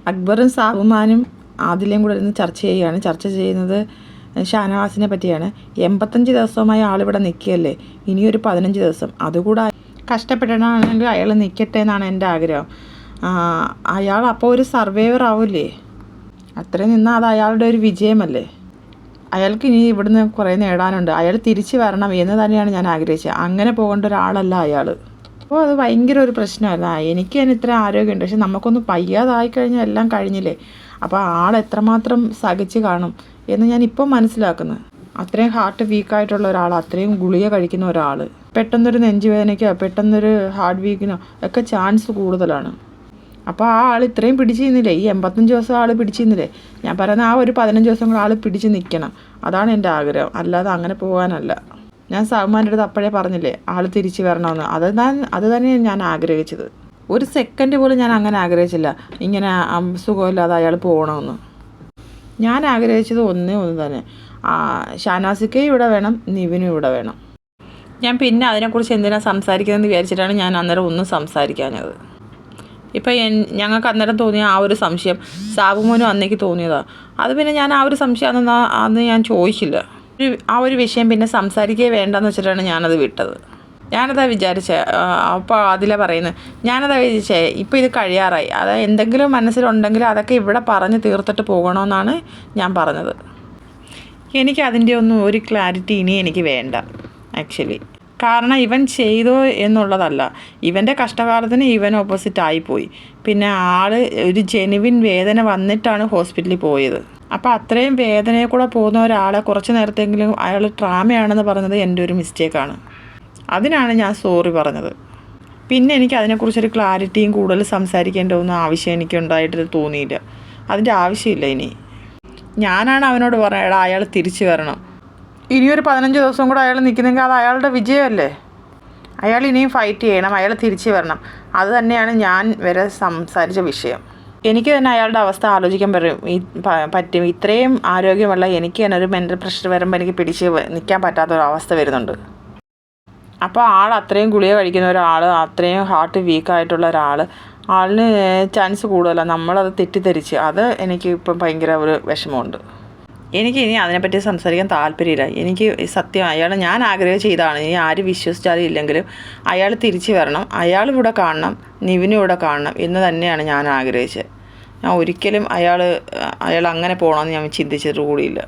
അക്ബറും സാബുമാനും ആദിലയും കൂടെ ഇരുന്ന് ചർച്ച ചെയ്യുന്നത് ഷാനവാസിനെ പറ്റിയാണ്. 85 ദിവസമായി ആളിവിടെ നിൽക്കുകയല്ലേ, ഇനിയൊരു 15 ദിവസം അതുകൂടെ കഷ്ടപ്പെടണമെങ്കിൽ അയാൾ നിൽക്കട്ടെ എന്നാണ് എൻ്റെ ആഗ്രഹം. അയാൾ അപ്പോൾ ഒരു സർവൈവർ ആവില്ലേ? അത്രയും നിന്നാൽ അത് അയാളുടെ ഒരു വിജയമല്ലേ. അയാൾക്ക് ഇനി ഇവിടുന്ന് കുറേ നേടാനുണ്ട്. അയാൾ തിരിച്ചു വരണം എന്ന് തന്നെയാണ് ഞാൻ ആഗ്രഹിച്ചത്. അങ്ങനെ പോകേണ്ട ഒരാളല്ല അയാൾ. അപ്പോൾ അത് ഭയങ്കര ഒരു പ്രശ്നമല്ല. എനിക്ക് തന്നെ ഇത്ര ആരോഗ്യമുണ്ട്, പക്ഷെ നമുക്കൊന്ന് പയ്യാതായി കഴിഞ്ഞാൽ എല്ലാം കഴിഞ്ഞില്ലേ. അപ്പോൾ ആൾ എത്രമാത്രം സഹിച്ച് കാണും എന്ന് ഞാൻ ഇപ്പം മനസ്സിലാക്കുന്നത്. അത്രയും ഹാർട്ട് വീക്കായിട്ടുള്ള ഒരാൾ, അത്രയും ഗുളിക കഴിക്കുന്ന ഒരാൾ പെട്ടെന്നൊരു നെഞ്ചുവേദനയ്ക്കോ പെട്ടെന്നൊരു ഹാർട്ട് വീക്കിനോ ഒക്കെ ചാൻസ് കൂടുതലാണ്. അപ്പോൾ ആ ആൾ ഇത്രയും പിടിച്ച് നിന്നില്ലേ, ഈ 85 ദിവസം ആൾ പിടിച്ച് നിന്നില്ലേ. ഞാൻ പറയുന്ന ആ ഒരു 15 ദിവസം കൂടെ ആൾ പിടിച്ച് നിൽക്കണം, അതാണ് എൻ്റെ ആഗ്രഹം. അല്ലാതെ അങ്ങനെ പോകാനല്ല. ഞാൻ സാബുമാൻ്റെ അടുത്ത് അപ്പോഴേ പറഞ്ഞില്ലേ ആൾ തിരിച്ച് വരണമെന്ന്. അത് തന്നെയാണ് ഞാൻ ആഗ്രഹിച്ചത്. ഒരു സെക്കൻഡ് പോലും ഞാൻ അങ്ങനെ ആഗ്രഹിച്ചില്ല ഇങ്ങനെ സുഖമില്ലാതെ അയാൾ പോകണമെന്ന്. ഞാൻ ആഗ്രഹിച്ചത് ഒന്ന് തന്നെ, ഷാനവാസിക്ക് ഇവിടെ വേണം, നിവിനും ഇവിടെ വേണം. ഞാൻ പിന്നെ അതിനെക്കുറിച്ച് എന്തിനാണ് സംസാരിക്കുന്നതെന്ന് വിചാരിച്ചിട്ടാണ് ഞാൻ അന്നേരം ഒന്നും സംസാരിക്കാഞ്ഞത്. ഇപ്പം ഞങ്ങൾക്ക് അന്നേരം തോന്നിയ ആ ഒരു സംശയം സാബുമോനും അന്നേക്ക് തോന്നിയതാണ്. അത് പിന്നെ ഞാൻ ആ ഒരു സംശയം അന്ന് ഞാൻ ചോദിച്ചില്ല. ആ ഒരു വിഷയം പിന്നെ സംസാരിക്കുകയേ വേണ്ടെന്ന് വെച്ചിട്ടാണ് ഞാനത് വിട്ടത്. ഞാനതാ വിചാരിച്ചത്. അപ്പോൾ അതിലെ പറയുന്നത് ഞാനതാ വിചാരിച്ചേ, ഇപ്പോൾ ഇത് കഴിയാറായി. അത് എന്തെങ്കിലും മനസ്സിലുണ്ടെങ്കിൽ അതൊക്കെ ഇവിടെ പറഞ്ഞ് തീർത്തിട്ട് പോകണമെന്നാണ് ഞാൻ പറഞ്ഞത്. എനിക്ക് അതിൻ്റെ ഒന്നും ഒരു ക്ലാരിറ്റി ഇനി എനിക്ക് വേണ്ട ആക്ച്വലി. കാരണം ഇവൻ ചെയ്തോ എന്നുള്ളതല്ല, ഇവൻ്റെ കഷ്ടകാലത്തിന് ഇവൻ ഓപ്പോസിറ്റ് ആയിപ്പോയി. പിന്നെ ആൾ ഒരു ജെനുവിൻ വേദന വന്നിട്ടാണ് ഹോസ്പിറ്റലിൽ പോയത്. അപ്പോൾ അത്രയും വേദനയെ കൂടെ പോകുന്ന ഒരാളെ കുറച്ച് നേരത്തെങ്കിലും അയാൾ ട്രാമയാണെന്ന് പറഞ്ഞത് എൻ്റെ ഒരു മിസ്റ്റേക്കാണ്. അതിനാണ് ഞാൻ സോറി പറഞ്ഞത്. പിന്നെ എനിക്ക് അതിനെക്കുറിച്ചൊരു ക്ലാരിറ്റിയും കൂടുതൽ സംസാരിക്കേണ്ട ഒന്നും ആവശ്യം എനിക്കുണ്ടായിട്ട് തോന്നിയില്ല. അതിൻ്റെ ആവശ്യമില്ല. ഇനി ഞാനാണ് അവനോട് പറഞ്ഞത് അയാൾ തിരിച്ചു വരണം. ഇനിയൊരു 15 ദിവസം കൂടെ അയാൾ നിൽക്കുന്നെങ്കിൽ അത് അയാളുടെ വിജയമല്ലേ. അയാൾ ഇനിയും ഫൈറ്റ് ചെയ്യണം, അയാൾ തിരിച്ചു വരണം. അത് തന്നെയാണ് ഞാൻ വരെ സംസാരിച്ച വിഷയം. എനിക്ക് തന്നെ അയാളുടെ അവസ്ഥ ആലോചിക്കാൻ പറ്റും. ഇത്രയും ആരോഗ്യമുള്ള എനിക്ക് തന്നെ ഒരു മെൻ്റൽ പ്രഷർ വരുമ്പോൾ എനിക്ക് പിടിച്ച് നിൽക്കാൻ പറ്റാത്തൊരവസ്ഥ വരുന്നുണ്ട്. അപ്പോൾ ആൾ അത്രയും ഗുളിക കഴിക്കുന്ന ഒരാൾ, അത്രയും ഹാർട്ട് വീക്കായിട്ടുള്ള ഒരാൾ, ആളിന് ചാൻസ് കൂടുതലാണ്. നമ്മളത് തെറ്റിദ്ധരിച്ച്, അത് എനിക്ക് ഇപ്പം ഭയങ്കര ഒരു വിഷമമുണ്ട്. എനിക്ക് ഇനി അതിനെപ്പറ്റി സംസാരിക്കാൻ താല്പര്യമില്ല. എനിക്ക് സത്യം ഞാൻ ആഗ്രഹിച്ച ഇതാണ്. ഇനി ആര് വിശ്വസിച്ചാലും ഇല്ലെങ്കിലും അയാൾ തിരിച്ചു വരണം, അയാൾ ഇവിടെ കാണണം, നിവിനും ഇവിടെ കാണണം എന്ന് തന്നെയാണ് ഞാൻ ആഗ്രഹിച്ചത്. ഞാൻ ഒരിക്കലും അയാൾ അങ്ങനെ പോകണമെന്ന് ഞാൻ ചിന്തിച്ചിട്ട് കൂടിയില്ല.